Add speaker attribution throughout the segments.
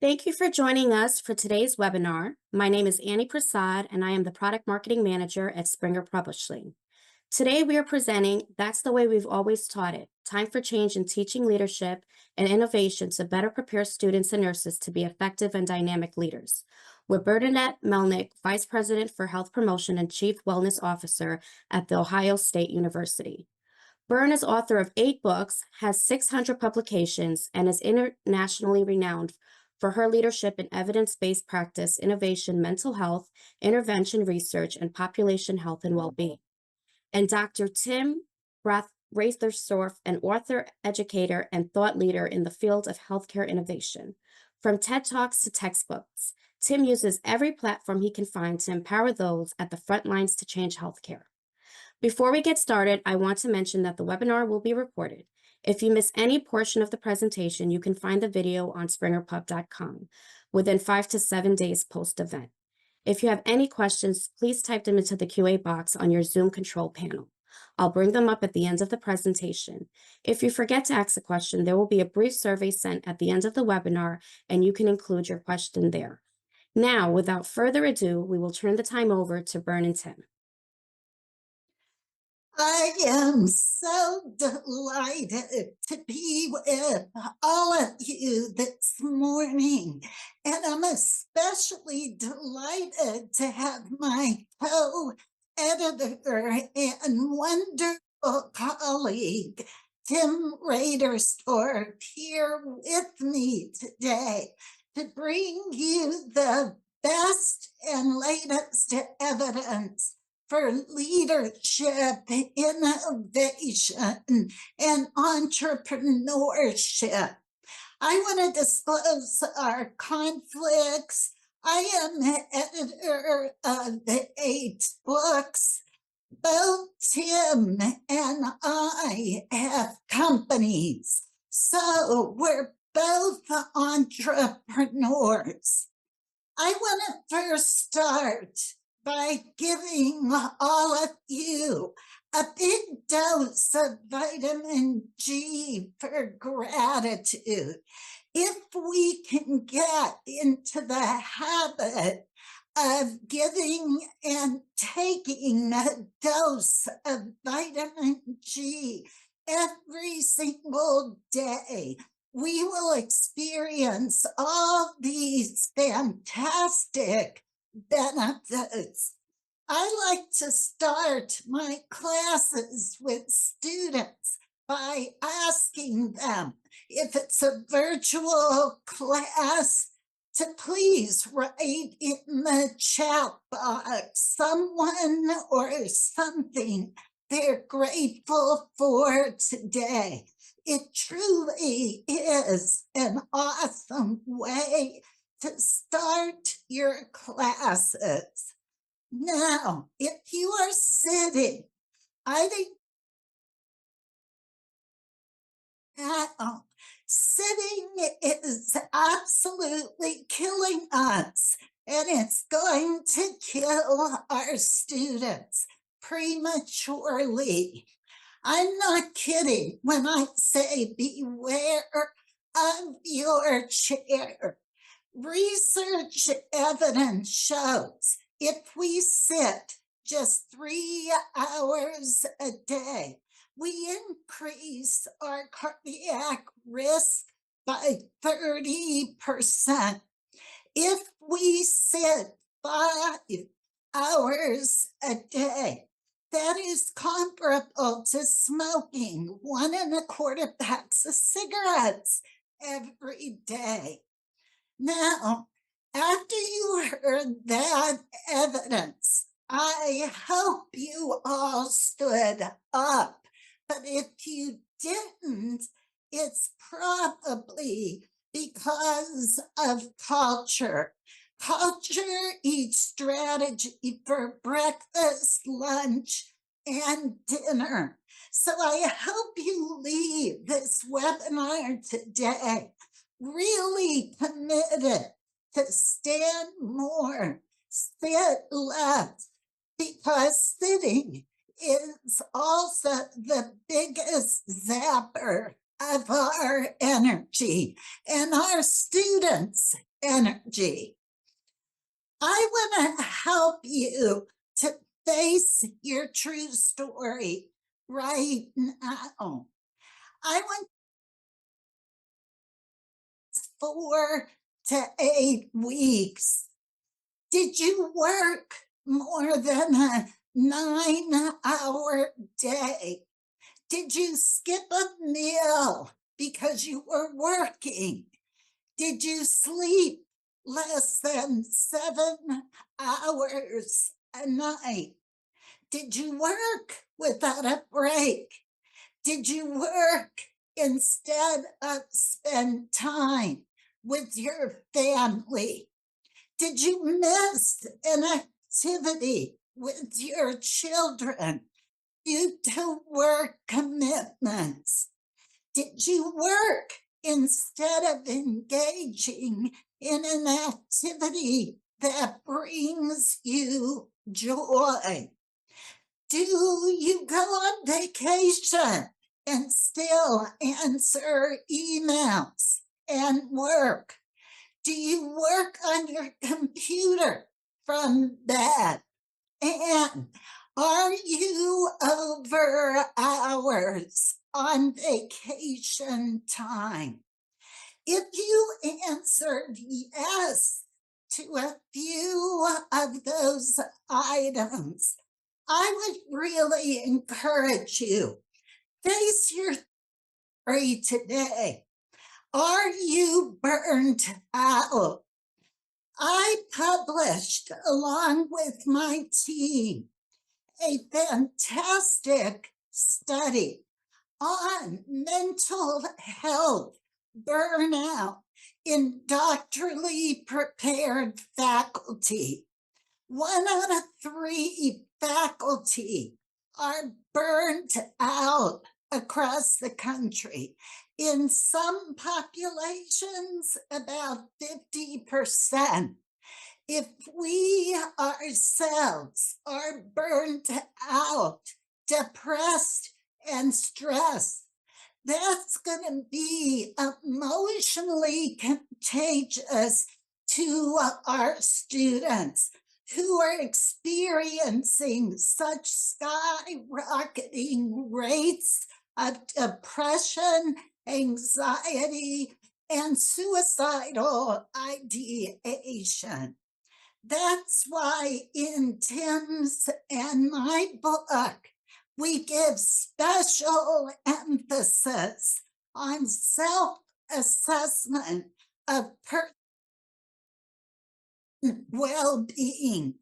Speaker 1: Thank you for joining us for today's webinar. My name is Annie Prasad, and I am the Product Marketing Manager at Springer Publishing. Today, we are presenting That's the Way We've Always Taught It, Time for Change in Teaching Leadership and Innovation to Better Prepare Students and Nurses to be Effective and Dynamic Leaders, with Bernadette Melnick, Vice President for Health Promotion and Chief Wellness Officer at The Ohio State University. Byrne is author of 8 books, has 600 publications, and is internationally renowned for her leadership in evidence-based practice, innovation, mental health, intervention research, and population health and well-being. And Dr. Tim Rathersdorf, an author, educator, and thought leader in the field of healthcare innovation. From TED Talks to textbooks, Tim uses every platform he can find to empower those at the front lines to change healthcare. Before we get started, I want to mention that the webinar will be recorded. If you miss any portion of the presentation, you can find the video on springerpub.com within 5 to 7 days post-event. If you have any questions, please type them into the QA box on your Zoom control panel. I'll bring them up at the end of the presentation. If you forget to ask a question, there will be a brief survey sent at the end of the webinar, and you can include your question there. Now, without further ado, we will turn the time over to Byrne and Tim.
Speaker 2: I am so delighted to be with all of you this morning, and I'm especially delighted to have my co-editor and wonderful colleague, Tim Rathersdorf, here with me today to bring you the best and latest evidence for leadership, innovation, and entrepreneurship. I want to disclose our conflicts. I am the editor of the 8 books. Both Tim and I have companies, so we're both entrepreneurs. I want to first start by giving all of you a big dose of vitamin G for gratitude. If we can get into the habit of giving and taking a dose of vitamin G every single day, we will experience all these fantastic benefits. I like to start my classes with students by asking them, if it's a virtual class, to please write in the chat box someone or something they're grateful for today. It truly is an awesome way to start your classes. Now, if you are sitting, I think sitting is absolutely killing us, and it's going to kill our students prematurely. I'm not kidding when I say beware of your chair. Research evidence shows if we sit just 3 hours a day, we increase our cardiac risk by 30%. If we sit 5 hours a day, that is comparable to smoking 1.25 packs of cigarettes every day. Now, after you heard that evidence, I hope you all stood up. But if you didn't, it's probably because of culture. Culture eats strategy for breakfast, lunch, and dinner. So I hope you leave this webinar today really committed to stand more, sit less, because sitting is also the biggest zapper of our energy. And our students energy. I want to help you to face your true story right now. I want 4 to 8 weeks. Did you work more than a 9-hour day? Did you skip a meal because you were working? Did you sleep less than 7 hours a night? Did you work without a break? Did you work instead of spend time with your family? Did you miss an activity with your children due to work commitments? Did you work instead of engaging in an activity that brings you joy? Do you go on vacation and still answer emails and work? Do you work on your computer from bed? And are you over hours on vacation time? If you answered yes to a few of those items, I would really encourage you, face your story today. Are you burnt out? I published, along with my team, a fantastic study on mental health burnout in doctorally prepared faculty. 1 out of 3 faculty are burnt out across the country. In some populations, about 50%. If we ourselves are burnt out, depressed, and stressed, that's going to be emotionally contagious to our students who are experiencing such skyrocketing rates of depression, anxiety, and suicidal ideation. That's why in Tim's and my book, we give special emphasis on self-assessment of person well-being.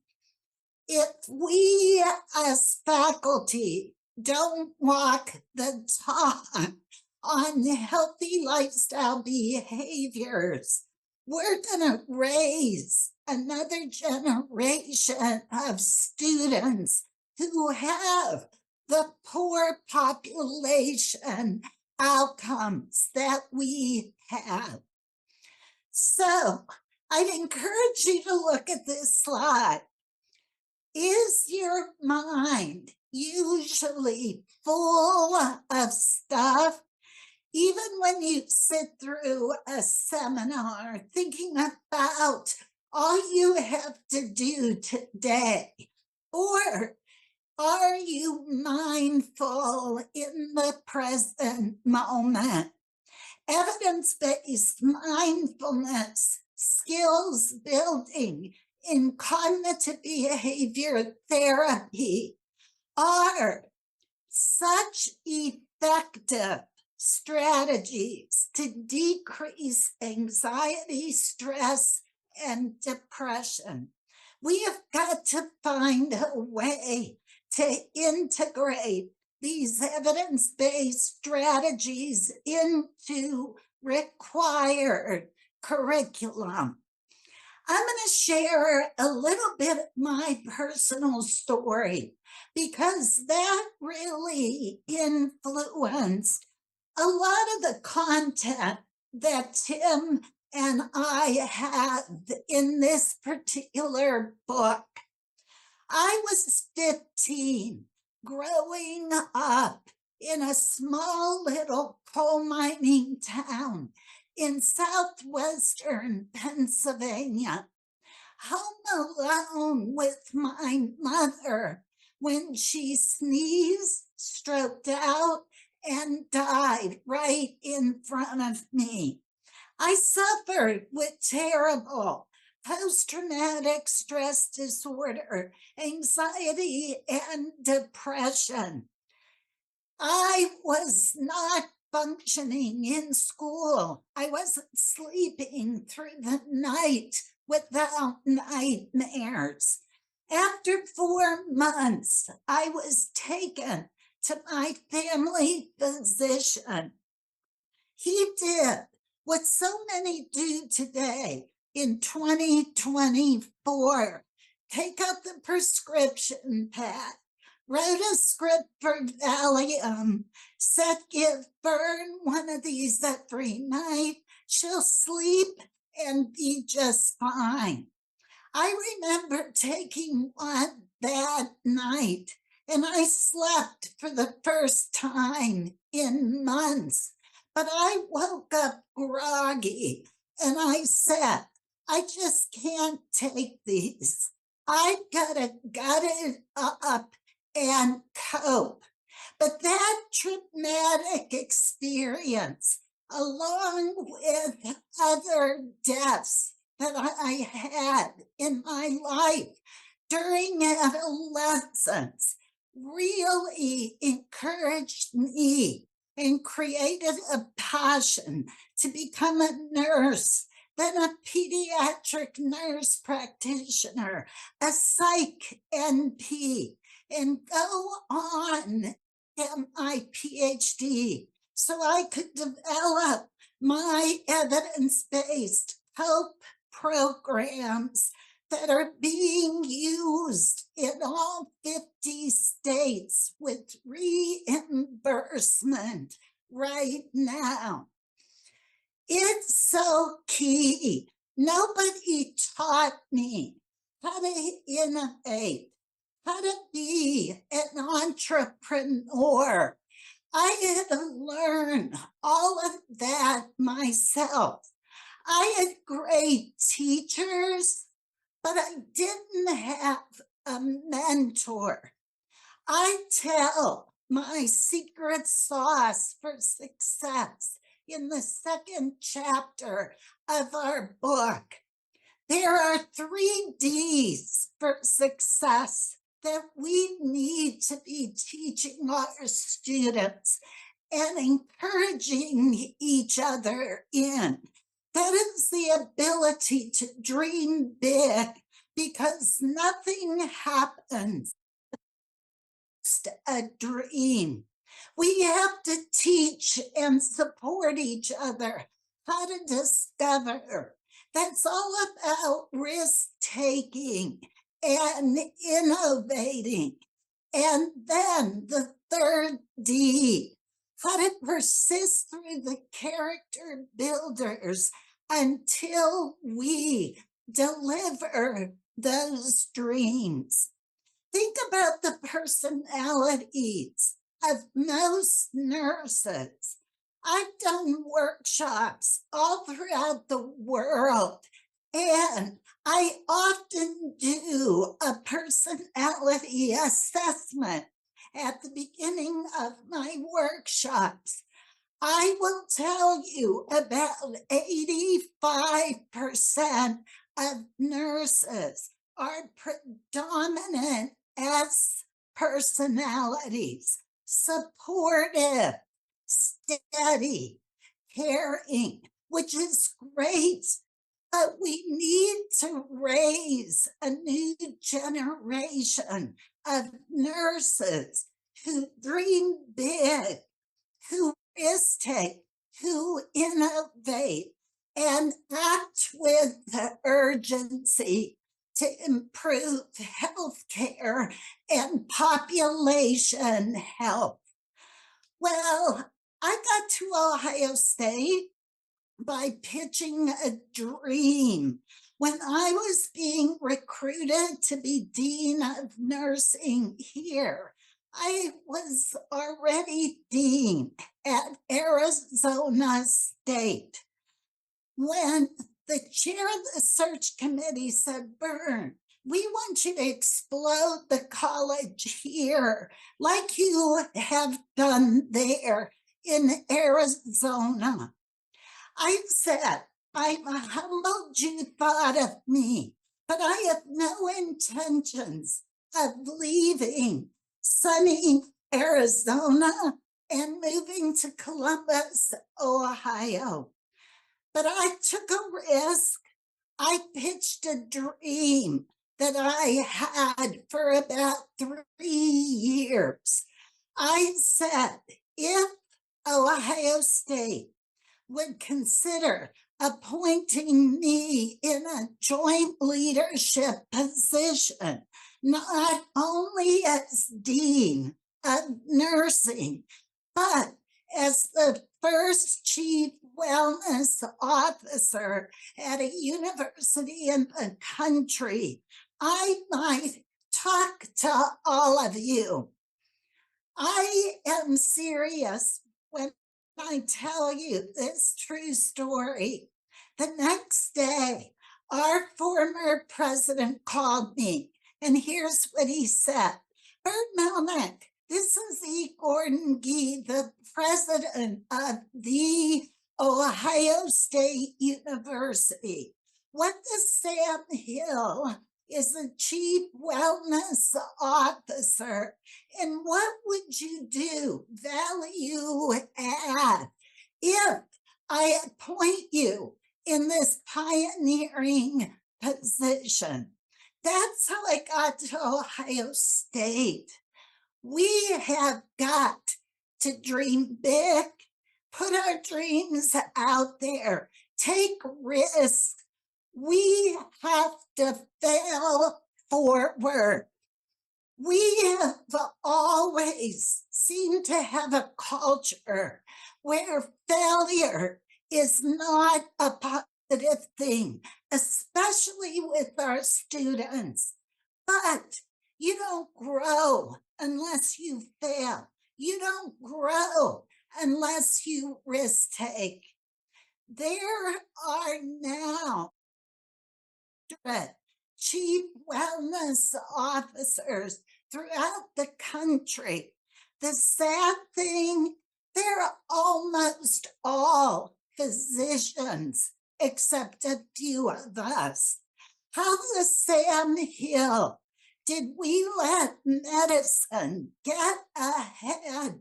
Speaker 2: If we as faculty don't walk the talk on healthy lifestyle behaviors, we're going to raise another generation of students who have the poor population outcomes that we have. So I'd encourage you to look at this slide. Is your mind usually full of stuff? Even when you sit through a seminar thinking about all you have to do today, or are you mindful in the present moment? Evidence-based mindfulness, skills building in cognitive behavior therapy are such effective strategies to decrease anxiety, stress, and depression. We have got to find a way to integrate these evidence-based strategies into required curriculum. I'm going to share a little bit of my personal story because that really influenced a lot of the content that Tim and I have in this particular book. I was 15, growing up in a small little coal mining town in southwestern Pennsylvania, home alone with my mother when she sneezed, stroked out, and died right in front of me. I suffered with terrible post-traumatic stress disorder, anxiety, and depression. I was not functioning in school. I wasn't sleeping through the night without nightmares. After 4 months, I was taken to my family physician. He did what so many do today in 2024, take out the prescription pad, wrote a script for Valium, said give Fern one of these every night. She'll sleep and be just fine. I remember taking one that night, and I slept for the first time in months. But I woke up groggy and I said, I just can't take these. I've got to gut it up and cope. But that traumatic experience, along with other deaths that I had in my life during adolescence, really encouraged me and created a passion to become a nurse, then a pediatric nurse practitioner, a psych NP, and go on get my PhD so I could develop my evidence-based help programs that are being used in all 50 states with reimbursement right now. It's so key. Nobody taught me how to innovate, how to be an entrepreneur. I had to learn all of that myself. I had great teachers, but I didn't have a mentor. I tell my secret sauce for success in the second chapter of our book. There are 3 Ds for success that we need to be teaching our students and encouraging each other in. That is the ability to dream big, because nothing happens just a dream. We have to teach and support each other how to discover. That's all about risk taking and innovating. And then the 3rd D, how to persist through the character builders until we deliver those dreams. Think about the personalities of most nurses. I've done workshops all throughout the world, and I often do a personality assessment at the beginning of my workshops. I will tell you about 85% of nurses are predominant S personalities, supportive, steady, caring, which is great. But we need to raise a new generation of nurses who dream big, who risk take, who innovate, and act with the urgency to improve healthcare and population health. Well, I got to Ohio State by pitching a dream. When I was being recruited to be dean of nursing here, I was already dean at Arizona State. when the chair of the search committee said, Byrne, we want you to explode the college here, like you have done there in Arizona. I said, I'm humbled you thought of me, but I have no intentions of leaving sunny Arizona and moving to Columbus, Ohio. But I took a risk. I pitched a dream that I had for about 3 years. I said, if Ohio State would consider appointing me in a joint leadership position, not only as Dean of Nursing, but as the first chief wellness officer at a university in the country, I might talk to all of you. I am serious when I tell you this true story. The next day, our former president called me, and here's what he said. Bert Melnick, this is E. Gordon Gee, the president of the Ohio State University. What does Sam Hill is the chief wellness officer, and what would you do, value add, if I appoint you in this pioneering position? That's how I got to Ohio State. We have got to dream big, put our dreams out there, take risks. We have to fail forward. We have always seemed to have a culture where failure is not a positive thing, especially with our students. But you don't grow unless you fail. You don't grow unless you risk take. There are now chief wellness officers throughout the country. The sad thing, they're almost all physicians, except a few of us. How the Sam Hill did we let medicine get ahead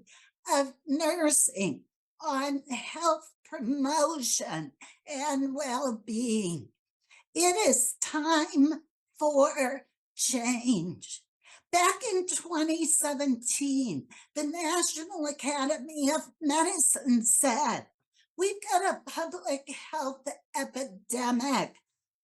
Speaker 2: of nursing on health promotion and well-being? It is time for change. Back in 2017, the National Academy of Medicine said, we've got a public health epidemic,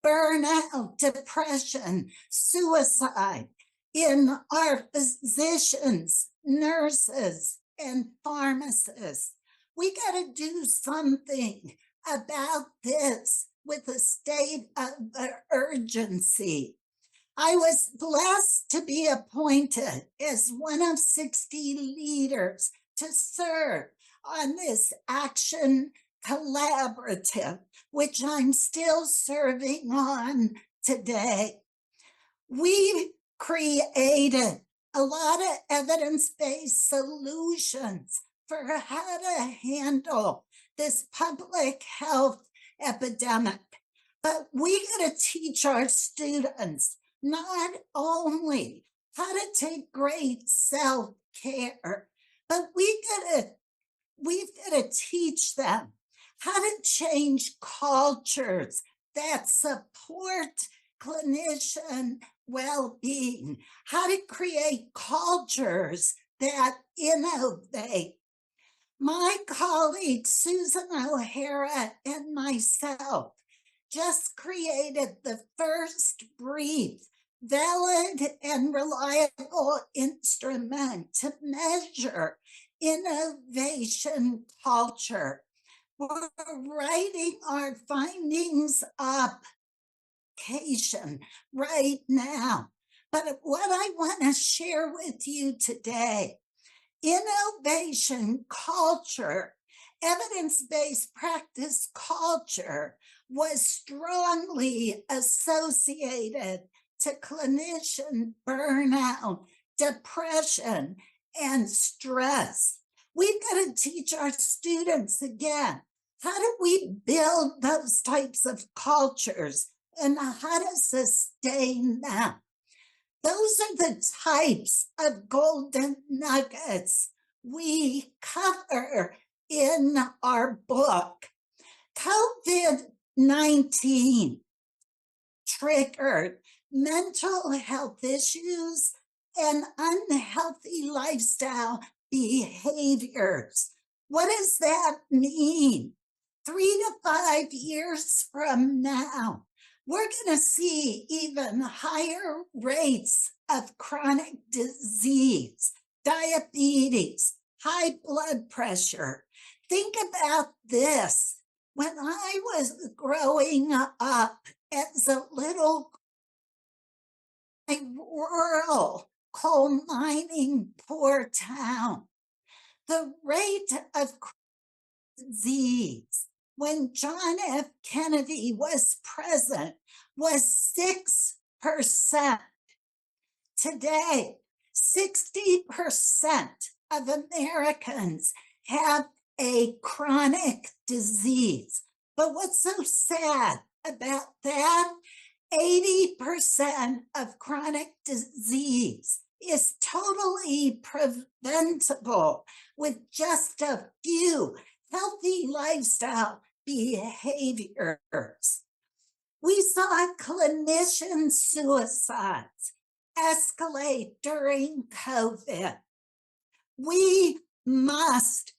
Speaker 2: burnout, depression, suicide in our physicians, nurses, and pharmacists. We got to do something about this with a state of urgency. I was blessed to be appointed as one of 60 leaders to serve on this action collaborative, which I'm still serving on today. We created a lot of evidence-based solutions for how to handle this public health epidemic. But we got to teach our students not only how to take great self-care, but we've got to teach them how to change cultures that support clinician well-being, how to create cultures that innovate. My colleague Susan O'Hara and myself just created the first brief, valid, and reliable instrument to measure innovation culture. We're writing our findings up right now. But what I want to share with you today, innovation culture Evidence-based practice culture was strongly associated to clinician burnout, depression, and stress. We've got to teach our students again, how do we build those types of cultures and how to sustain them? Those are the types of golden nuggets we cover in our book. COVID-19 triggered mental health issues and unhealthy lifestyle behaviors. What does that mean? 3 to 5 years from now, we're going to see even higher rates of chronic disease, diabetes, high blood pressure. Think about this. When I was growing up as a little rural coal mining poor town, the rate of disease when John F. Kennedy was president was 6%. Today, 60% of Americans have a chronic disease. But what's so sad about that? 80% of chronic disease is totally preventable with just a few healthy lifestyle behaviors. We saw clinician suicides escalate during COVID. We must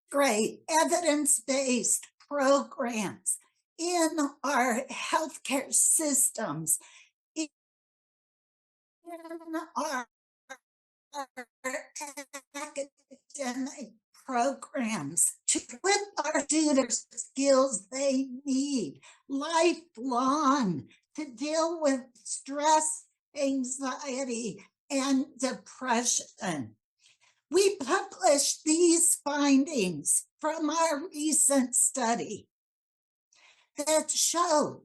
Speaker 2: create evidence-based programs in our healthcare systems, in our academic programs to equip our students with skills they need lifelong to deal with stress, anxiety, and depression. We published these findings from our recent study that showed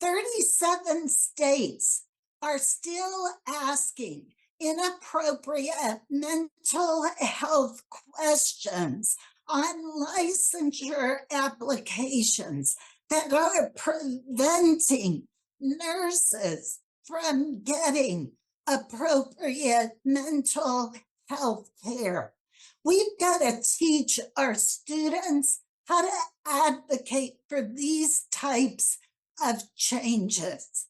Speaker 2: 37 states are still asking inappropriate mental health questions on licensure applications that are preventing nurses from getting appropriate mental health care. We've got to teach our students how to advocate for these types of changes.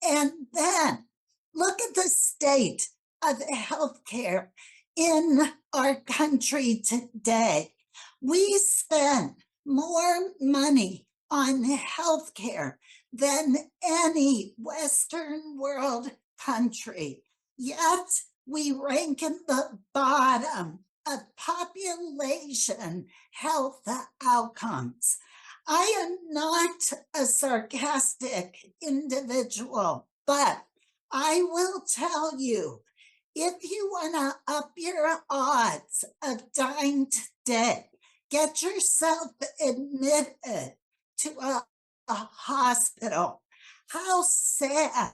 Speaker 2: And then look at the state of healthcare in our country today. We spend more money on healthcare than any Western world country, yet we rank in the bottom of population health outcomes. I am not a sarcastic individual, but I will tell you, if you want to up your odds of dying today, get yourself admitted to a hospital. How sad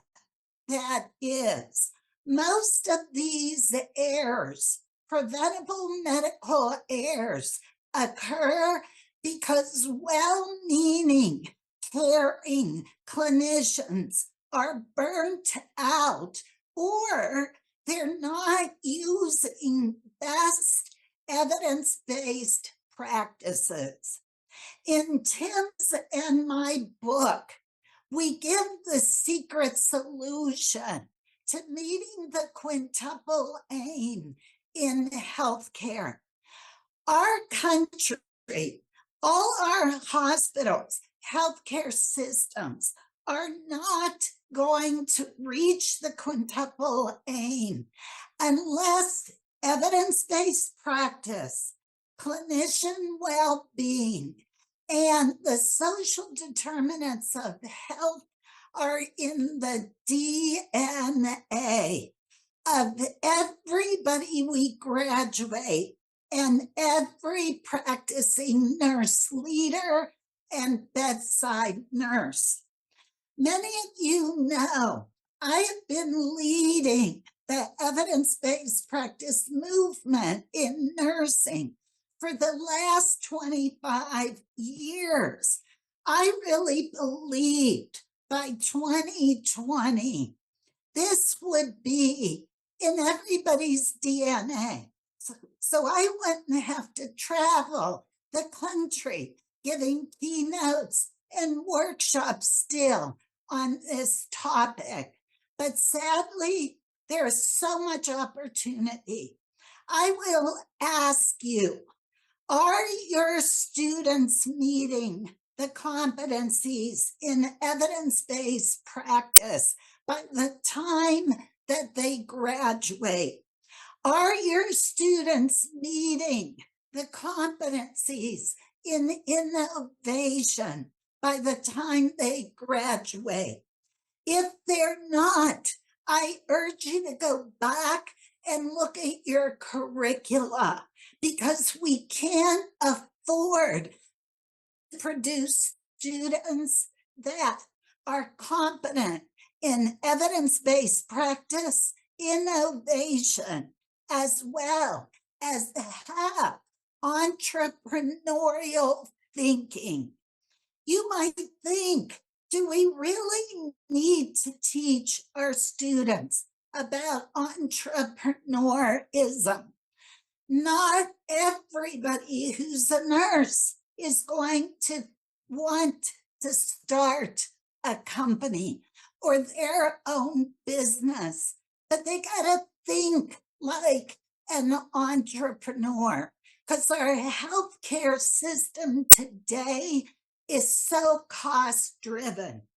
Speaker 2: that is. Most of these errors, preventable medical errors, occur because well-meaning, caring clinicians are burnt out or they're not using best evidence-based practices. In Tim's and my book, we give the secret solution to meeting the quintuple aim in healthcare. Our country, all our hospitals, healthcare systems are not going to reach the quintuple aim unless evidence-based practice, clinician well-being, and the social determinants of health are in the DNA of everybody we graduate and every practicing nurse leader and bedside nurse. Many of you know I have been leading the evidence-based practice movement in nursing for the last 25 years. I really believed by 2020 this would be in everybody's DNA. So I wouldn't have to travel the country giving keynotes and workshops still on this topic. But sadly, there's so much opportunity. I will ask you, are your students meeting the competencies in evidence-based practice by the time that they graduate? Are your students meeting the competencies in innovation by the time they graduate? If they're not, I urge you to go back and look at your curricula, because we can't afford to produce students that are competent in evidence-based practice, innovation, as well as have entrepreneurial thinking. You might think, do we really need to teach our students about entrepreneurism? Not everybody who's a nurse is going to want to start a company or their own business, but they got to think like an entrepreneur, because our healthcare system today is so cost driven.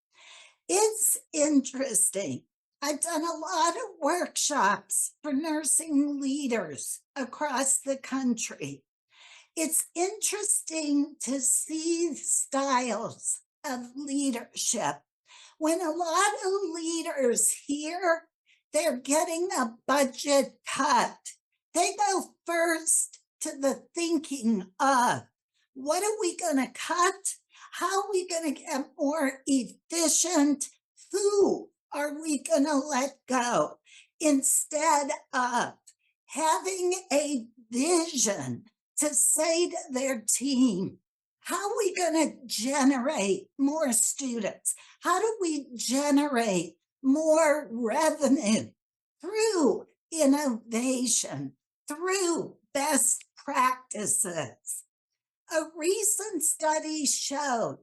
Speaker 2: It's interesting. I've done a lot of workshops for nursing leaders across the country. It's interesting to see styles of leadership. When a lot of leaders hear they're getting a budget cut, they go first to the thinking of, what are we going to cut? How are we going to get more efficient? Who are we going to let go? Instead of having a vision to say to their team, how are we going to generate more students? How do we generate more revenue through innovation, through best practices? A recent study showed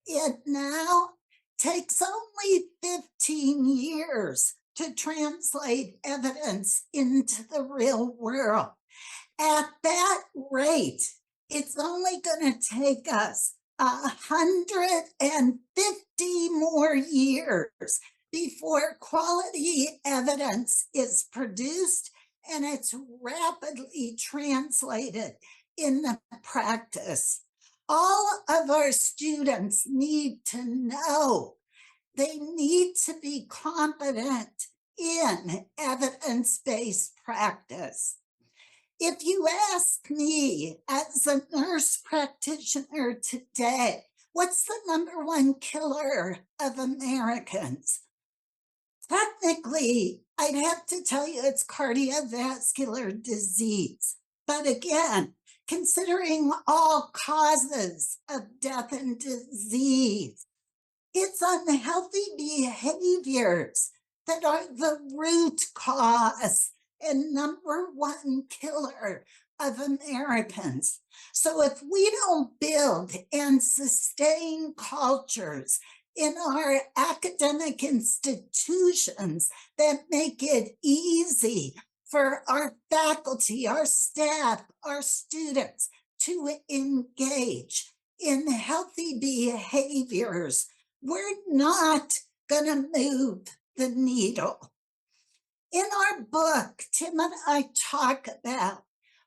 Speaker 2: it now takes only 15 years to translate evidence into the real world. At that rate, it's only going to take us 150 more years before quality evidence is produced and it's rapidly translated in the practice. All of our students need to know they need to be competent in evidence-based practice. If you ask me as a nurse practitioner today, what's the #1 killer of Americans? Technically, I'd have to tell you it's cardiovascular disease. But again, considering all causes of death and disease, it's unhealthy behaviors that are the root cause and #1 killer of Americans. So if we don't build and sustain cultures in our academic institutions that make it easy for our faculty, our staff, our students to engage in healthy behaviors, we're not going to move the needle. In our book, Tim and I talk about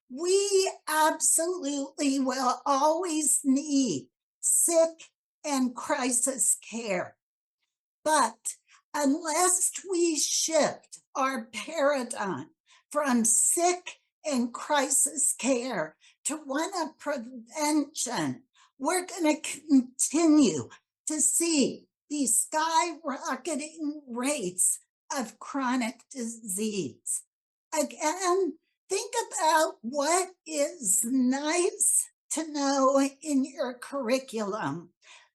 Speaker 2: we absolutely will always need sick and crisis care. But unless we shift our paradigm from sick and crisis care to one of prevention, we're going to continue to see these skyrocketing rates of chronic disease. Again, think about what is nice to know in your curriculum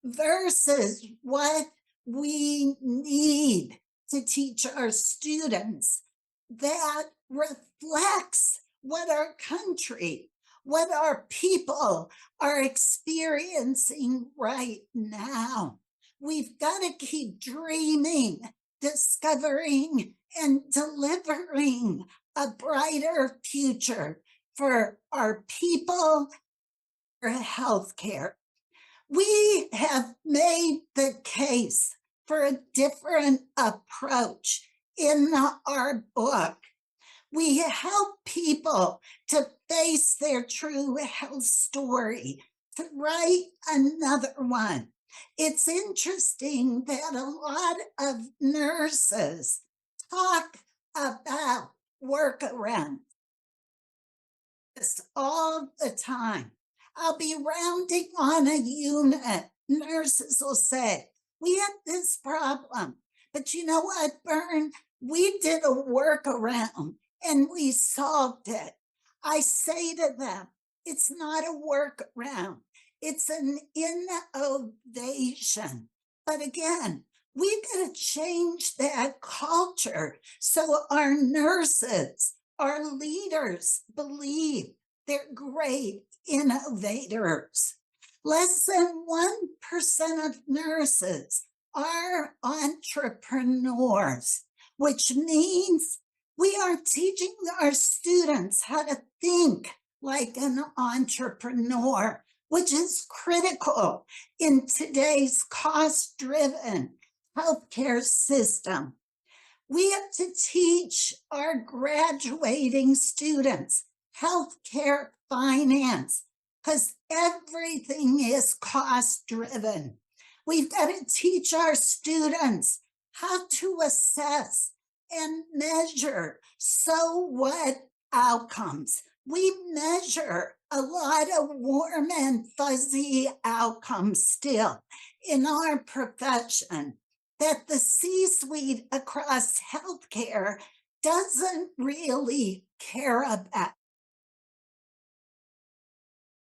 Speaker 2: versus what we need to teach our students that reflects what our country, what our people are experiencing right now. We've got to keep dreaming, discovering, and delivering a brighter future for our people, for healthcare. We have made the case for a different approach in our book. We help people to face their true health story, to write another one. It's interesting that a lot of nurses talk about workarounds all the time. I'll be rounding on a unit. Nurses will say, we had this problem, but you know what, Bern? We did a workaround and we solved it. I say to them, it's not a workaround, it's an innovation. But again, we've got to change that culture so our nurses, our leaders believe they're great innovators. Less than 1% of nurses are entrepreneurs, which means we are teaching our students how to think like an entrepreneur, which is critical in today's cost-driven healthcare system. We have to teach our graduating students healthcare finance because everything is cost-driven. We've got to teach our students how to assess and measure so what outcomes. We measure a lot of warm and fuzzy outcomes still in our profession that the C-suite across healthcare doesn't really care about.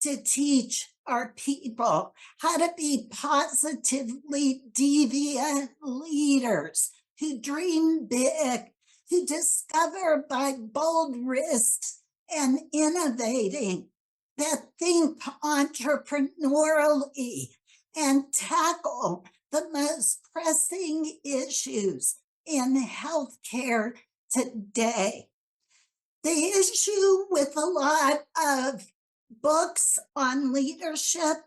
Speaker 2: To teach our people how to be positively deviant leaders who dream big, who discover by bold risks and innovating, that think entrepreneurially and tackle the most pressing issues in healthcare today. The issue with a lot of books on leadership,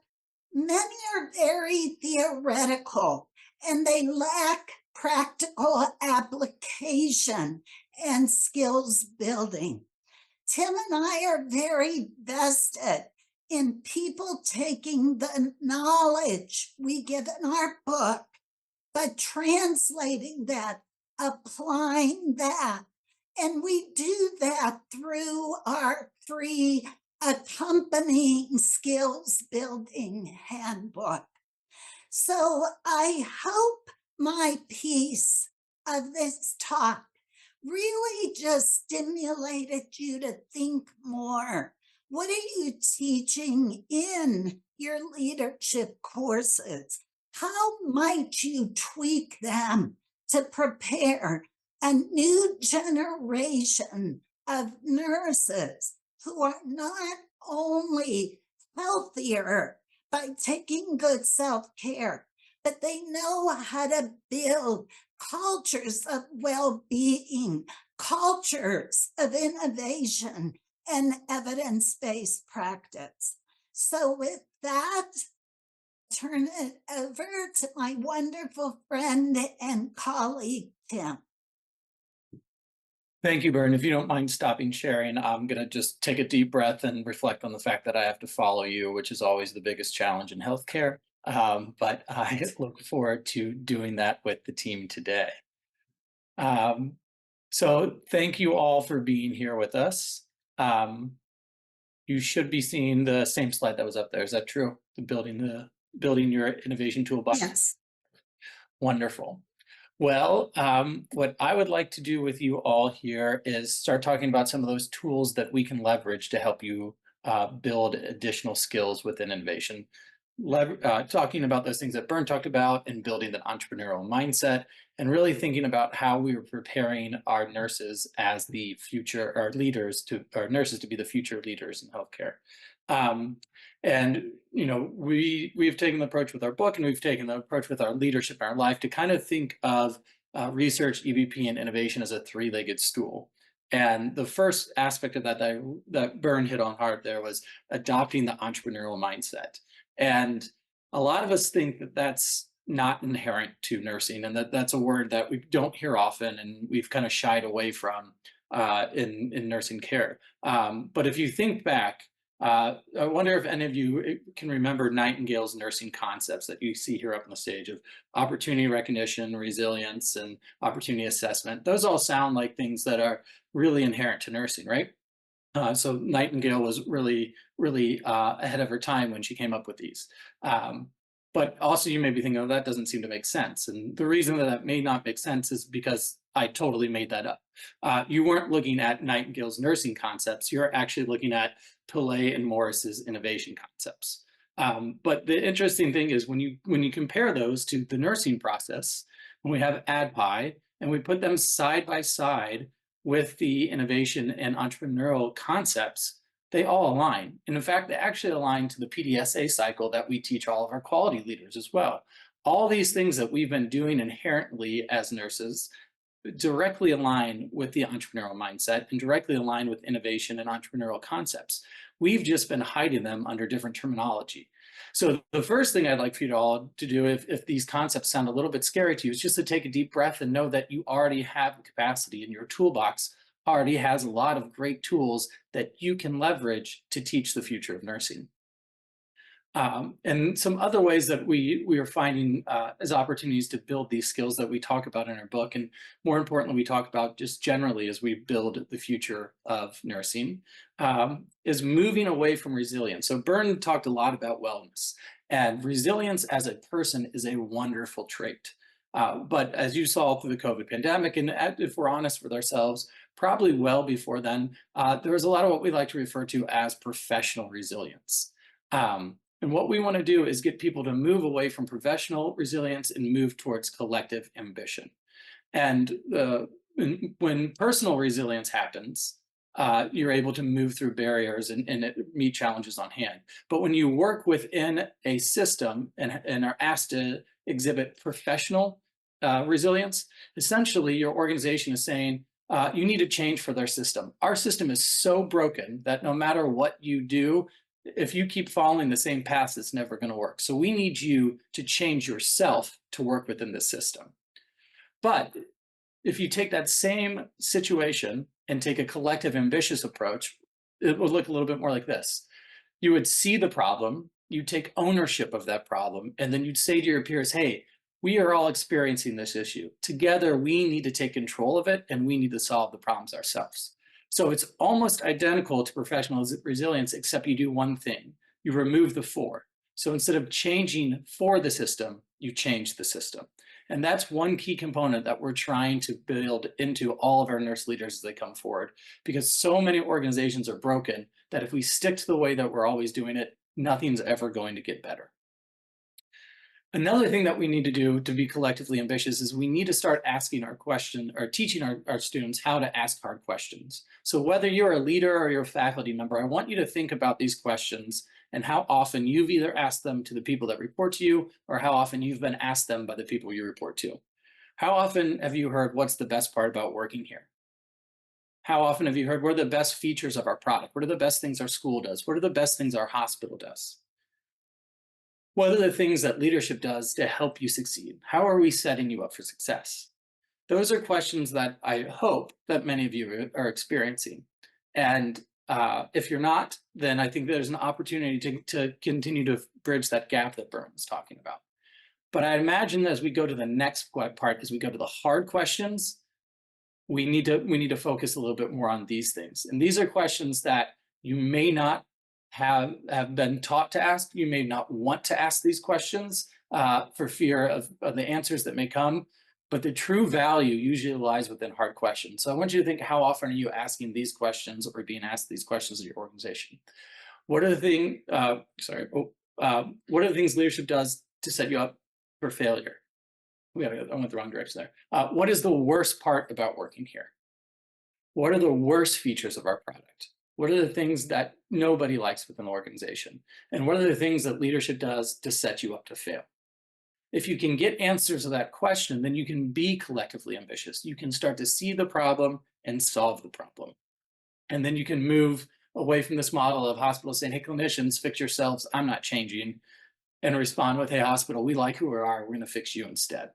Speaker 2: many are very theoretical and they lack practical application and skills building. Tim and I are very vested in people taking the knowledge we give in our book, but translating that, applying that. And we do that through our free accompanying skills building handbook. So I hope my piece of this talk really just stimulated you to think more. What are you teaching in your leadership courses? How might you tweak them to prepare a new generation of nurses who are not only healthier by taking good self-care, but they know how to build cultures of well-being, cultures of innovation, and evidence-based practice. So with that, turn it over to my wonderful friend and colleague, Tim.
Speaker 3: Thank you, Bern. If you don't mind stopping sharing, I'm going to just take a deep breath and reflect on the fact that I have to follow you, which is always the biggest challenge in healthcare. But I look forward to doing that with the team today. So thank you all for being here with us. Um, you should be seeing the same slide that was up there. Is that true? Building your innovation toolbox.
Speaker 2: Yes.
Speaker 3: Wonderful. Well, what I would like to do with you all here is start talking about some of those tools that we can leverage to help you build additional skills within innovation. Talking about those things that Bern talked about and building that entrepreneurial mindset, and really thinking about how we are preparing our nurses as the future, our nurses to be the future leaders in healthcare. Um, and we've taken the approach with our book, and we've taken the approach with our leadership in our life to kind of think of research, EVP, and innovation as a three-legged stool. And the first aspect of that Bern hit on hard there was adopting the entrepreneurial mindset. And a lot of us think that that's not inherent to nursing, and that's a word that we don't hear often, and we've kind of shied away from in nursing care. But if you think back, I wonder if any of you can remember Nightingale's nursing concepts that you see here up on the stage of opportunity recognition, resilience, and opportunity assessment. Those all sound like things that are really inherent to nursing, right? So Nightingale was really, really ahead of her time when she came up with these. But also you may be thinking, oh, that doesn't seem to make sense. And the reason that may not make sense is because I totally made that up. You weren't looking at Nightingale's nursing concepts. You're actually looking at Pillay and Morris's innovation concepts. But the interesting thing is when you compare those to the nursing process, when we have ADPI and we put them side by side with the innovation and entrepreneurial concepts, they all align. And in fact, they actually align to the PDSA cycle that we teach all of our quality leaders as well. All these things that we've been doing inherently as nurses directly align with the entrepreneurial mindset and directly align with innovation and entrepreneurial concepts. We've just been hiding them under different terminology. So the first thing I'd like for you all to do, if these concepts sound a little bit scary to you, is just to take a deep breath and know that you already have the capacity, and your toolbox already has a lot of great tools that you can leverage to teach the future of nursing. And some other ways that we are finding as opportunities to build these skills that we talk about in our book, and more importantly, we talk about just generally as we build the future of nursing, is moving away from resilience. So Bern talked a lot about wellness, and resilience as a person is a wonderful trait. But as you saw through the COVID pandemic, and if we're honest with ourselves, probably well before then, there was a lot of what we like to refer to as professional resilience. And what we want to do is get people to move away from professional resilience and move towards collective ambition. And when personal resilience happens, you're able to move through barriers and meet challenges on hand. But when you work within a system and are asked to exhibit professional resilience, essentially your organization is saying, you need to change for their system. Our system is so broken that no matter what you do, if you keep following the same paths, it's never going to work. So we need you to change yourself to work within the system. But if you take that same situation and take a collective ambitious approach, it would look a little bit more like this. You would see the problem, you take ownership of that problem, and then you'd say to your peers, hey, we are all experiencing this issue. Together, we need to take control of it, and we need to solve the problems ourselves. So it's almost identical to professional resilience, except you do one thing. You remove the for. So instead of changing for the system, you change the system. And that's one key component that we're trying to build into all of our nurse leaders as they come forward, because so many organizations are broken that if we stick to the way that we're always doing it, nothing's ever going to get better. Another thing that we need to do to be collectively ambitious is we need to start asking our question, or teaching our students how to ask hard questions. So whether you're a leader or you're a faculty member, I want you to think about these questions and how often you've either asked them to the people that report to you, or how often you've been asked them by the people you report to. How often have you heard, what's the best part about working here? How often have you heard, what are the best features of our product? What are the best things our school does? What are the best things our hospital does? What are the things that leadership does to help you succeed? How are we setting you up for success? Those are questions that I hope that many of you are experiencing. And if you're not, then I think there's an opportunity to continue to bridge that gap that Bern was talking about. But I imagine as we go to the next part, as we go to the hard questions, we need to focus a little bit more on these things. And these are questions that you may not have been taught to ask. You may not want to ask these questions for fear of the answers that may come. But the true value usually lies within hard questions. So I want you to think, how often are you asking these questions or being asked these questions in your organization? What are the things? What are the things leadership does to set you up for failure? I went the wrong direction there. What is the worst part about working here? What are the worst features of our product? What are the things that nobody likes within the organization? And what are the things that leadership does to set you up to fail? If you can get answers to that question, then you can be collectively ambitious. You can start to see the problem and solve the problem. And then you can move away from this model of hospitals saying, hey, clinicians, fix yourselves, I'm not changing, and respond with, hey, hospital, we like who we are, we're going to fix you instead.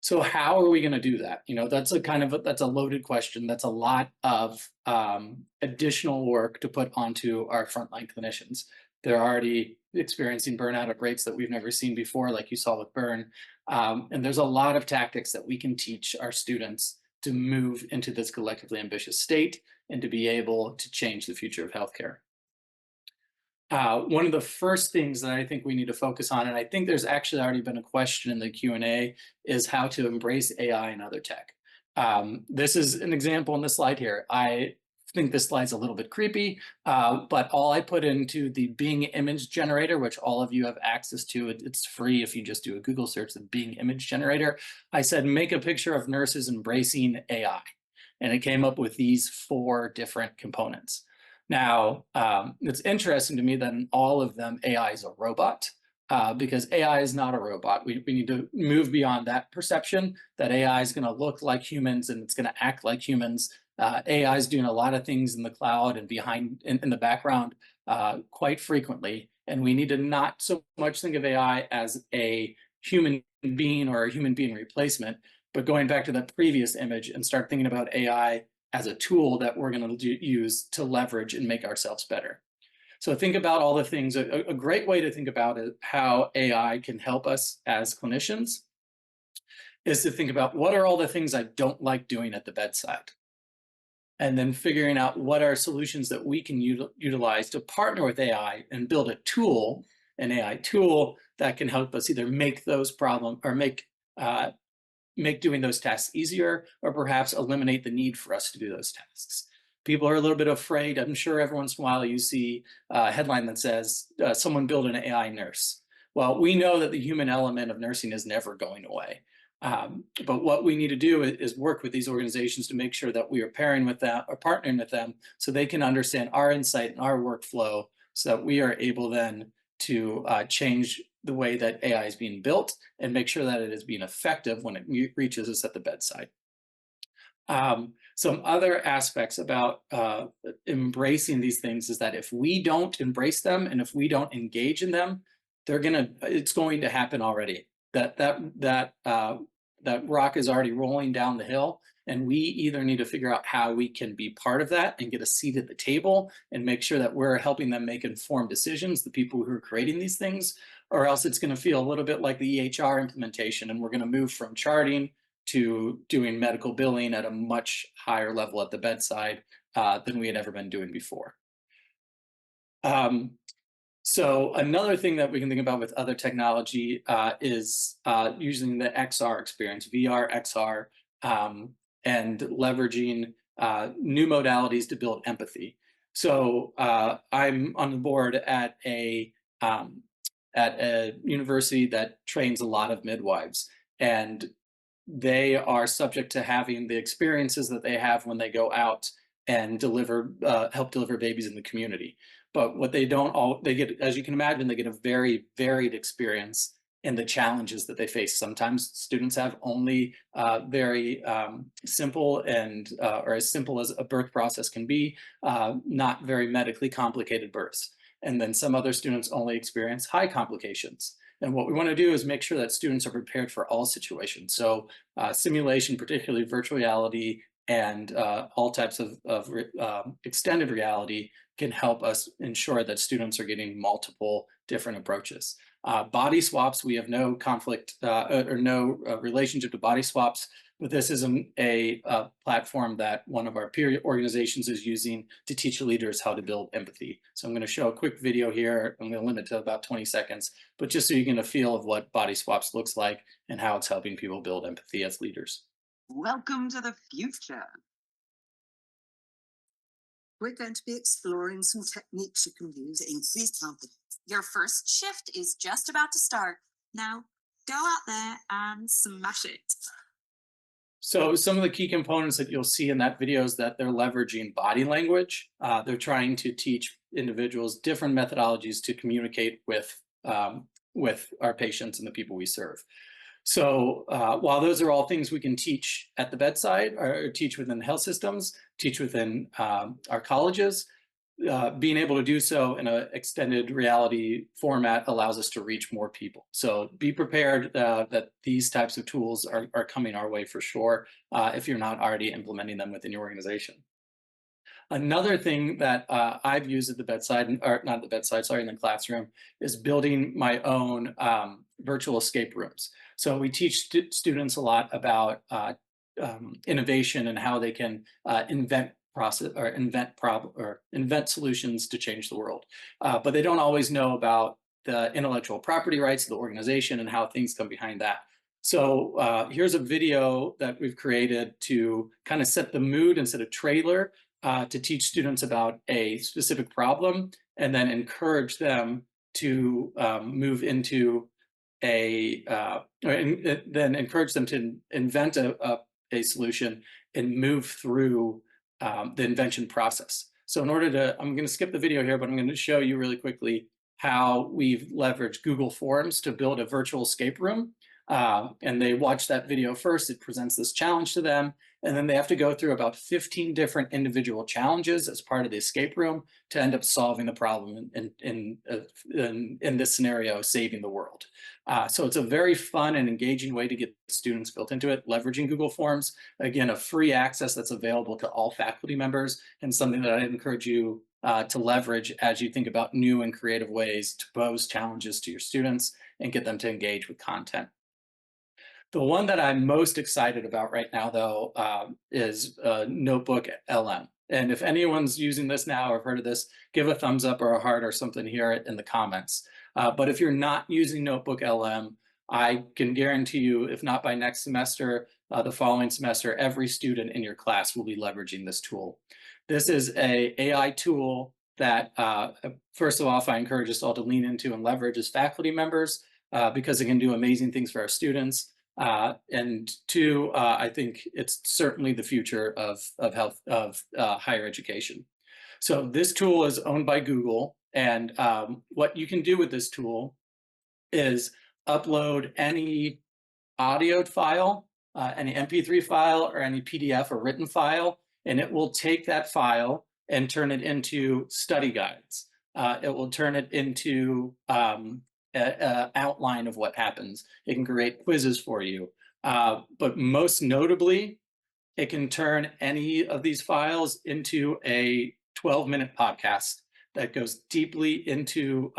Speaker 3: So how are we going to do that? That's a loaded question. That's a lot of additional work to put onto our frontline clinicians. They're already experiencing burnout at rates that we've never seen before, like you saw with burn. And there's a lot of tactics that we can teach our students to move into this collectively ambitious state and to be able to change the future of healthcare. One of the first things that I think we need to focus on, and I think there's actually already been a question in the Q&A, is how to embrace AI and other tech. This is an example on the slide here. I think this slide's a little bit creepy, but all I put into the Bing image generator, which all of you have access to, it's free if you just do a Google search, the Bing image generator. I said, make a picture of nurses embracing AI. And it came up with these 4 different components. Now, it's interesting to me that in all of them, AI is a robot, because AI is not a robot. We need to move beyond that perception that AI is going to look like humans and it's going to act like humans. AI is doing a lot of things in the cloud and in the background quite frequently. And we need to not so much think of AI as a human being or a human being replacement, but going back to that previous image and start thinking about AI as a tool that we're going to use to leverage and make ourselves better. So think about all the things. A great way to think about it, how AI can help us as clinicians, is to think about what are all the things I don't like doing at the bedside. And then figuring out what are solutions that we can utilize to partner with AI and build a tool, an AI tool that can help us either make those problems or make doing those tasks easier, or perhaps eliminate the need for us to do those tasks. People are a little bit afraid. I'm sure every once in a while you see a headline that says, someone built an AI nurse. Well, we know that the human element of nursing is never going away. But what we need to do is work with these organizations to make sure that we are pairing with them or partnering with them so they can understand our insight and our workflow, so that we are able then to change the way that AI is being built and make sure that it is being effective when it reaches us at the bedside. Some other aspects about embracing these things is that if we don't embrace them and if we don't engage in them, it's going to happen already. That rock is already rolling down the hill, and we either need to figure out how we can be part of that and get a seat at the table and make sure that we're helping them make informed decisions, the people who are creating these things, or else it's going to feel a little bit like the EHR implementation, and we're going to move from charting to doing medical billing at a much higher level at the bedside than we had ever been doing before. So another thing that we can think about with other technology is using the XR experience, VR, XR, and leveraging new modalities to build empathy. So I'm on the board at a university that trains a lot of midwives, and they are subject to having the experiences that they have when they go out and help deliver babies in the community. But what they get, as you can imagine, they get a very varied experience in the challenges that they face. Sometimes students have only very simple or as simple as a birth process can be, not very medically complicated births. And then some other students only experience high complications. And what we want to do is make sure that students are prepared for all situations. So simulation, particularly virtual reality, and all types of extended reality can help us ensure that students are getting multiple different approaches. Body swaps, we have no conflict or no relationship to body swaps. but this is a platform that one of our peer organizations is using to teach leaders how to build empathy. So I'm going to show a quick video here. I'm going to limit it to about 20 seconds, but just so you get a feel of what Body Swaps looks like and how it's helping people build empathy as leaders.
Speaker 4: Welcome to the future.
Speaker 2: We're going to be exploring some techniques you can use to increase confidence.
Speaker 4: Your first shift is just about to start. Now, go out there and smash it.
Speaker 3: So some of the key components that you'll see in that video is that they're leveraging body language. They're trying to teach individuals different methodologies to communicate with our patients and the people we serve. So while those are all things we can teach at the bedside or teach within health systems, teach within our colleges, being able to do so in an extended reality format allows us to reach more people. So be prepared that these types of tools are coming our way for sure, if you're not already implementing them within your organization. Another thing that I've used at the bedside, or not at the bedside, sorry, in the classroom, is building my own virtual escape rooms. So we teach students a lot about innovation and how they can invent solutions to change the world. But they don't always know about the intellectual property rights of the organization and how things come behind that. So here's a video that we've created to kind of set the mood and set a trailer to teach students about a specific problem and then encourage them to move into then encourage them to invent a solution and move through the invention process. So in order to, I'm going to skip the video here, but I'm going to show you really quickly how we've leveraged Google Forms to build a virtual escape room. And they watch that video first. It presents this challenge to them. And then they have to go through about 15 different individual challenges as part of the escape room to end up solving the problem in this scenario, saving the world. So it's a very fun and engaging way to get students built into it, leveraging Google Forms. Again, a free access that's available to all faculty members and something that I encourage you to leverage as you think about new and creative ways to pose challenges to your students and get them to engage with content. The one that I'm most excited about right now, though, is Notebook LM. And if anyone's using this now or heard of this, give a thumbs up or a heart or something here in the comments. But if you're not using Notebook LM, I can guarantee you, if not by next semester, the following semester, every student in your class will be leveraging this tool. This is an AI tool that, first of all, I encourage us all to lean into and leverage as faculty members because it can do amazing things for our students. And two, I think it's certainly the future of higher education. So this tool is owned by Google, and what you can do with this tool is upload any audio file, any MP3 file, or any PDF or written file, and it will take that file and turn it into study guides. It will turn it into outline of what happens. It can create quizzes for you. But most notably, it can turn any of these files into a 12-minute podcast that goes deeply into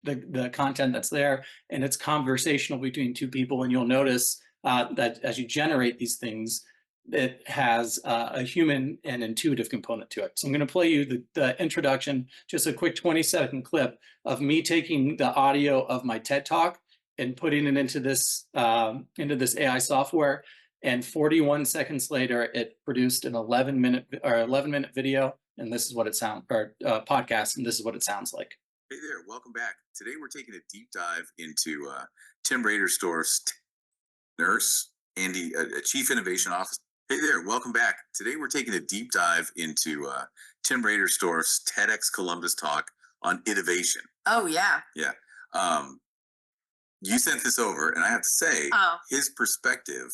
Speaker 3: the content that's there, and it's conversational between two people. And you'll notice that as you generate these things, it has a human and intuitive component to it. So I'm going to play you the introduction, just a quick 20-second clip of me taking the audio of my TED Talk and putting it into this AI software. And 41 seconds later, it produced an 11-minute video, and this is what it sounds, or podcast, and this is what it sounds like.
Speaker 5: Hey there, welcome back. Today we're taking a deep dive into Tim Raderstorff's nurse, Andy, a chief innovation officer. Hey there, welcome back. Today we're taking a deep dive into Tim Raderstorff's TEDx Columbus talk on innovation.
Speaker 4: Oh, yeah.
Speaker 5: Yeah. You sent this over, and I have to say, his perspective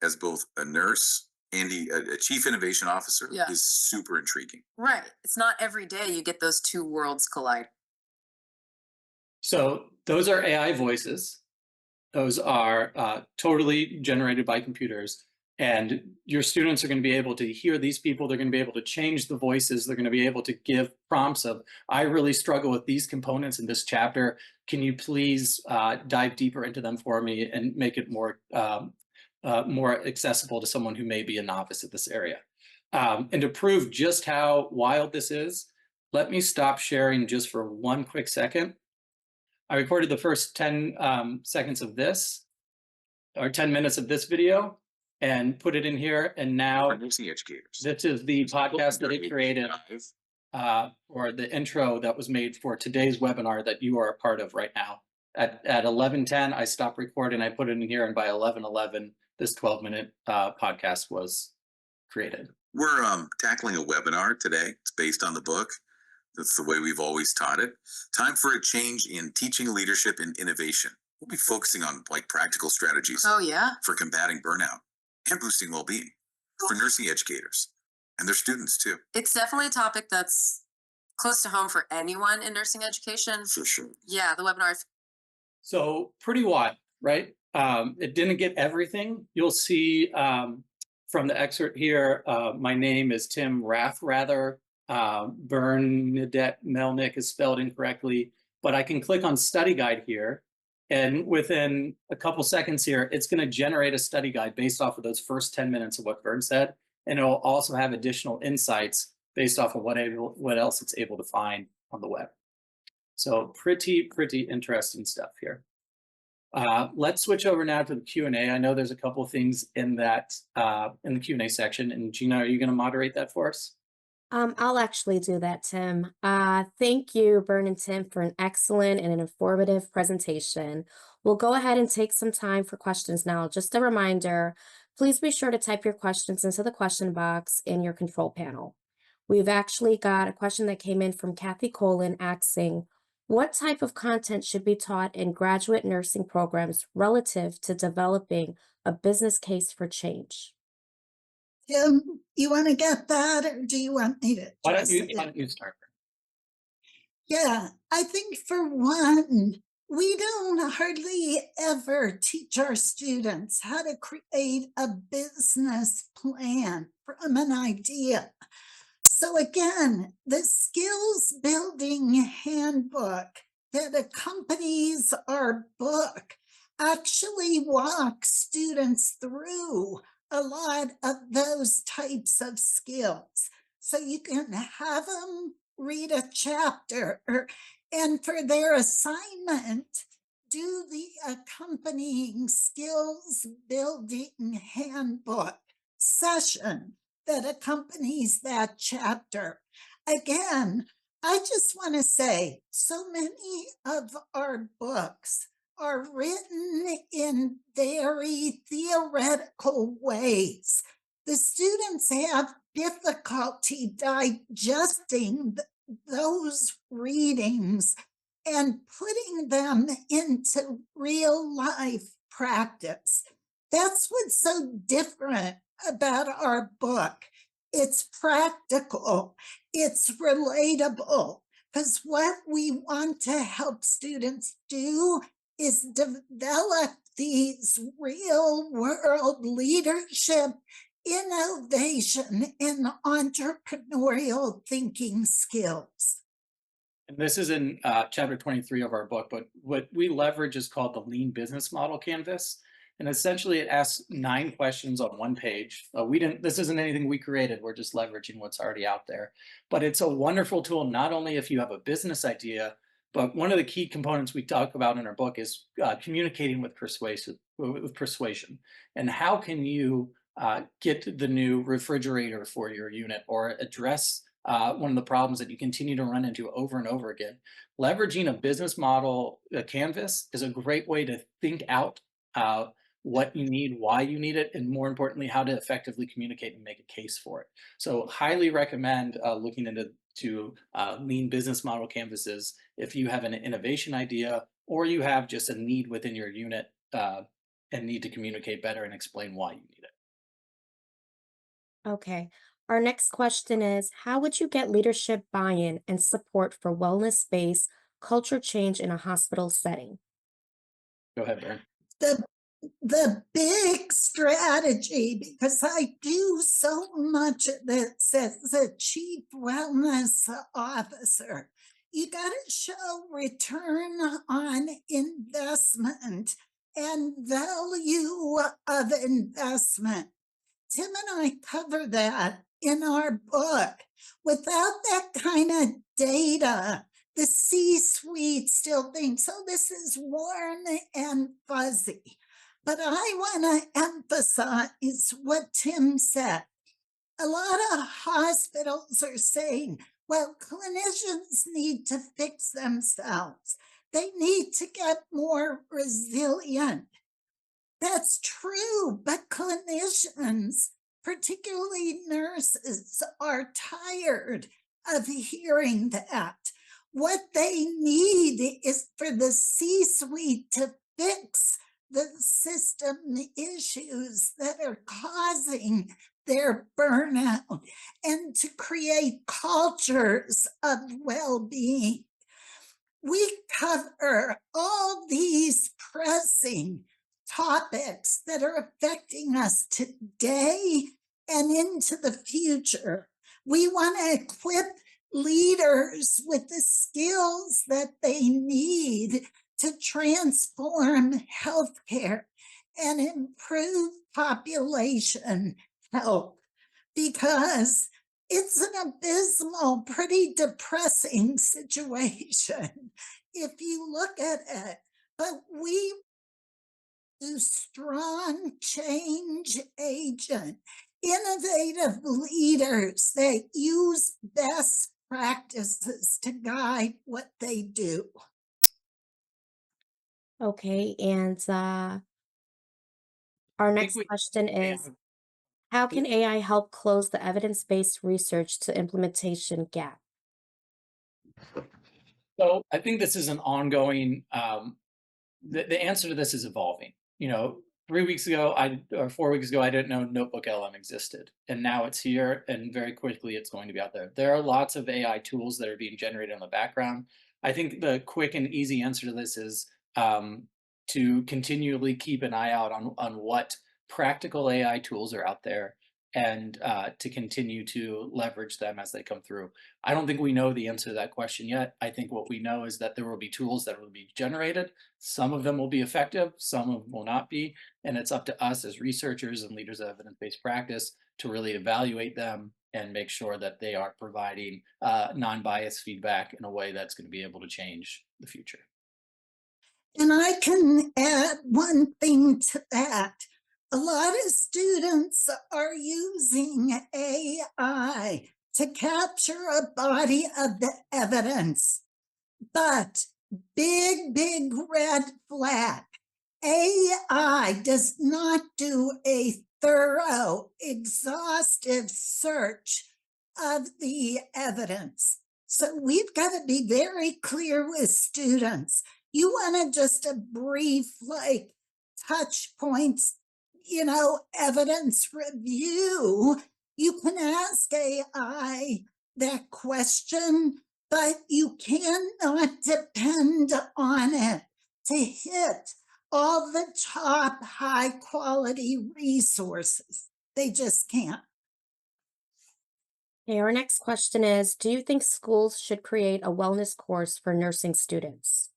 Speaker 5: as both a nurse and a chief innovation officer is super intriguing.
Speaker 4: Right. It's not every day you get those two worlds collide.
Speaker 3: So those are AI voices. Those are totally generated by computers. And your students are going to be able to hear these people. They're going to be able to change the voices. They're going to be able to give prompts of, I really struggle with these components in this chapter. Can you please dive deeper into them for me and make it more more accessible to someone who may be a novice at this area. And to prove just how wild this is, let me stop sharing just for one quick second. I recorded the first 10 seconds of this, or 10 minutes of this video, and put it in here. And now
Speaker 5: Nursing educators.
Speaker 3: this is the podcast that I created, or the intro that was made for today's webinar that you are a part of right now. At 11:10, I stopped recording, I put it in here, and by 11:11, this 12-minute podcast was created.
Speaker 5: We're tackling a webinar today. It's based on the book. That's the way we've always taught it. Time for a change in teaching, leadership, and innovation. We'll be focusing on like practical strategies
Speaker 4: Oh, yeah.
Speaker 5: for combating burnout and boosting well-being for nursing educators and their students too.
Speaker 6: It's definitely a topic that's close to home for anyone in nursing education.
Speaker 5: For sure.
Speaker 6: Yeah, the webinar.
Speaker 3: So pretty wide, right? It didn't get everything. You'll see from the excerpt here, my name is Tim Rathrather. Bernadette Melnick is spelled incorrectly, but I can click on study guide here. And within a couple seconds here, it's going to generate a study guide based off of those first 10 minutes of what Bern said. And it'll also have additional insights based off of what else it's able to find on the web. So pretty interesting stuff here. Let's switch over now to the Q&A. I know there's a couple of things in that in the Q&A section. And Gina, are you going to moderate that for us?
Speaker 1: I'll actually do that, Tim. Thank you, Bern and Tim, for an excellent and an informative presentation. We'll go ahead and take some time for questions now. Just a reminder, please be sure to type your questions into the question box in your control panel. We've actually got a question that came in from Kathy Colin asking, what type of content should be taught in graduate nursing programs relative to developing a business case for change?
Speaker 2: Tim, you want to get that, or do you want me to?
Speaker 3: Why don't you start?
Speaker 2: Yeah, I think for one, we don't hardly ever teach our students how to create a business plan from an idea. So again, the skills building handbook that accompanies our book actually walks students through a lot of those types of skills. So you can have them read a chapter and for their assignment, do the accompanying skills building handbook session that accompanies that chapter. Again, I just want to say, so many of our books are written in very theoretical ways. The students have difficulty digesting those readings and putting them into real life practice. That's what's so different about our book. It's practical, it's relatable, because what we want to help students do is develop these real world leadership, innovation, and entrepreneurial thinking skills.
Speaker 3: And this is in chapter 23 of our book, but what we leverage is called the Lean Business Model Canvas. And essentially it asks 9 questions on one page. This isn't anything we created, we're just leveraging what's already out there. But it's a wonderful tool, not only if you have a business idea, but one of the key components we talk about in our book is communicating with persuasion. And how can you get the new refrigerator for your unit, or address one of the problems that you continue to run into over and over again. Leveraging a business model canvas is a great way to think out what you need, why you need it, and more importantly, how to effectively communicate and make a case for it. So highly recommend looking into lean business model canvases if you have an innovation idea, or you have just a need within your unit and need to communicate better and explain why you need it.
Speaker 1: Okay. Our next question is, how would you get leadership buy-in and support for wellness-based culture change in a hospital setting?
Speaker 3: Go ahead, Bern.
Speaker 2: The big strategy, because I do so much of this as a chief wellness officer, you got to show return on investment and value of investment. Tim and I cover that in our book. Without that kind of data, the C-suite still thinks, oh, this is warm and fuzzy. But I want to emphasize what Tim said. A lot of hospitals are saying, well, clinicians need to fix themselves. They need to get more resilient. That's true, but clinicians, particularly nurses, are tired of hearing that. What they need is for the C-suite to fix the system issues that are causing their burnout and to create cultures of well-being. We cover all these pressing topics that are affecting us today and into the future. We want to equip leaders with the skills that they need to transform healthcare and improve population health, because it's an abysmal, pretty depressing situation if you look at it. But we do strong change agent, innovative leaders that use best practices to guide what they do.
Speaker 1: Okay, and our
Speaker 3: think
Speaker 1: next
Speaker 3: we-
Speaker 1: question
Speaker 3: Yeah.
Speaker 1: is, how can AI help close the evidence-based research to implementation gap?
Speaker 3: So I think this is an ongoing, the answer to this is evolving. 3 weeks ago, or 4 weeks ago, I didn't know Notebook LM existed. And now it's here, and very quickly it's going to be out there. There are lots of AI tools that are being generated in the background. I think the quick and easy answer to this is to continually keep an eye out on what practical AI tools are out there, and to continue to leverage them as they come through. I don't think we know the answer to that question yet. I think what we know is that there will be tools that will be generated. Some of them will be effective, some of them will not be. And it's up to us as researchers and leaders of evidence-based practice to really evaluate them and make sure that they are providing non-biased feedback in a way that's going to be able to change the future.
Speaker 2: And I can add one thing to that. A lot of students are using AI to capture a body of the evidence, but big red flag. AI does not do a thorough, exhaustive search of the evidence. So we've got to be very clear with students. You want to just a brief, like, touch points, evidence review. You can ask AI that question, but you cannot depend on it to hit all the top high quality resources. They just can't.
Speaker 1: Okay, our next question is, do you think schools should create a wellness course for nursing students?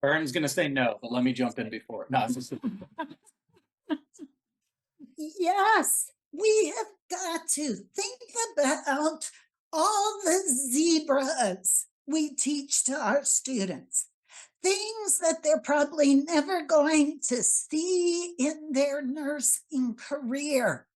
Speaker 3: Vern's going to say no, but let me jump in before. No,
Speaker 2: Yes, we have got to think about all the zebras we teach to our students, things that they're probably never going to see in their nursing career.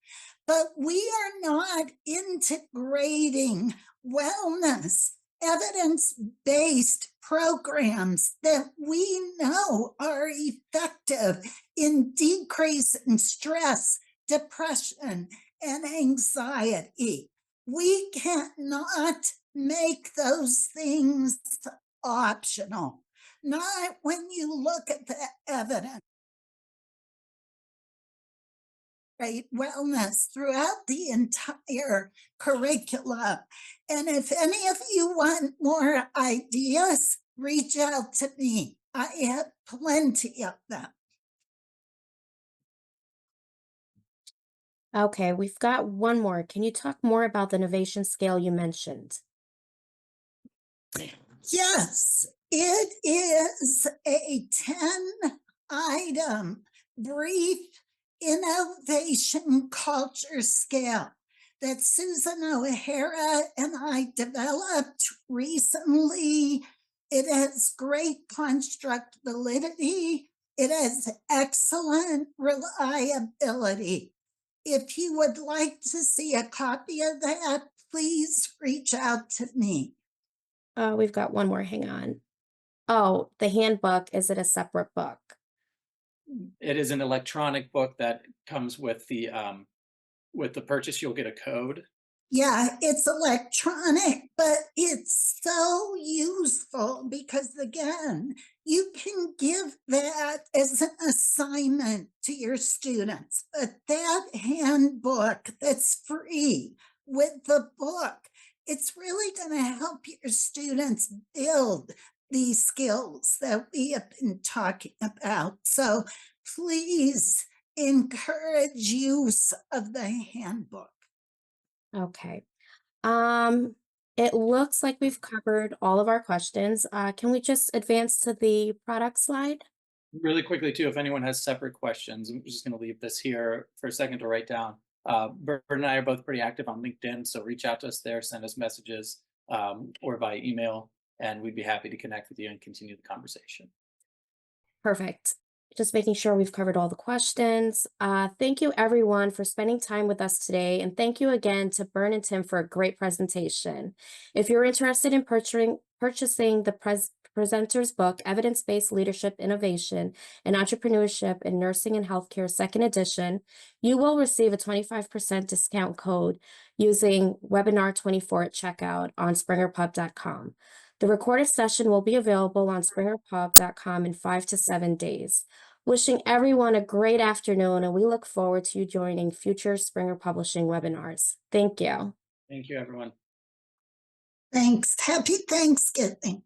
Speaker 2: But we are not integrating wellness, evidence-based programs that we know are effective in decreasing stress, depression, and anxiety. We cannot make those things optional, not when you look at the evidence. Wellness throughout the entire curriculum. And if any of you want more ideas, reach out to me. I have plenty of them.
Speaker 1: Okay, we've got one more. Can you talk more about the innovation scale you mentioned?
Speaker 2: Yes, it is a 10 item, brief innovation culture scale that Susan O'Hara and I developed recently. It has great construct validity. It has excellent reliability. If you would like to see a copy of that, please reach out to me.
Speaker 1: We've got one more, hang on. Oh, the handbook, is it a separate book?
Speaker 3: It is an electronic book that comes with the purchase. You'll get a code.
Speaker 2: Yeah, it's electronic, but it's so useful because, again, you can give that as an assignment to your students. But that handbook that's free with the book, it's really going to help your students build these skills that we have been talking about. So please encourage use of the handbook.
Speaker 1: Okay. It looks like we've covered all of our questions. Can we just advance to the product slide?
Speaker 3: Really quickly too, if anyone has separate questions, I'm just going to leave this here for a second to write down. Bert and I are both pretty active on LinkedIn, so reach out to us there, send us messages, or by email, and we'd be happy to connect with you and continue the conversation.
Speaker 1: Perfect. Just making sure we've covered all the questions. Thank you everyone for spending time with us today. And thank you again to Bern and Tim for a great presentation. If you're interested in purchasing the presenter's book, Evidence-Based Leadership Innovation and Entrepreneurship in Nursing and Healthcare, second edition, you will receive a 25% discount code using webinar 24 at checkout on springerpub.com. The recorded session will be available on springerpub.com in 5 to 7 days. Wishing everyone a great afternoon, and we look forward to you joining future Springer Publishing webinars. Thank you.
Speaker 3: Thank you, everyone.
Speaker 2: Thanks. Happy Thanksgiving.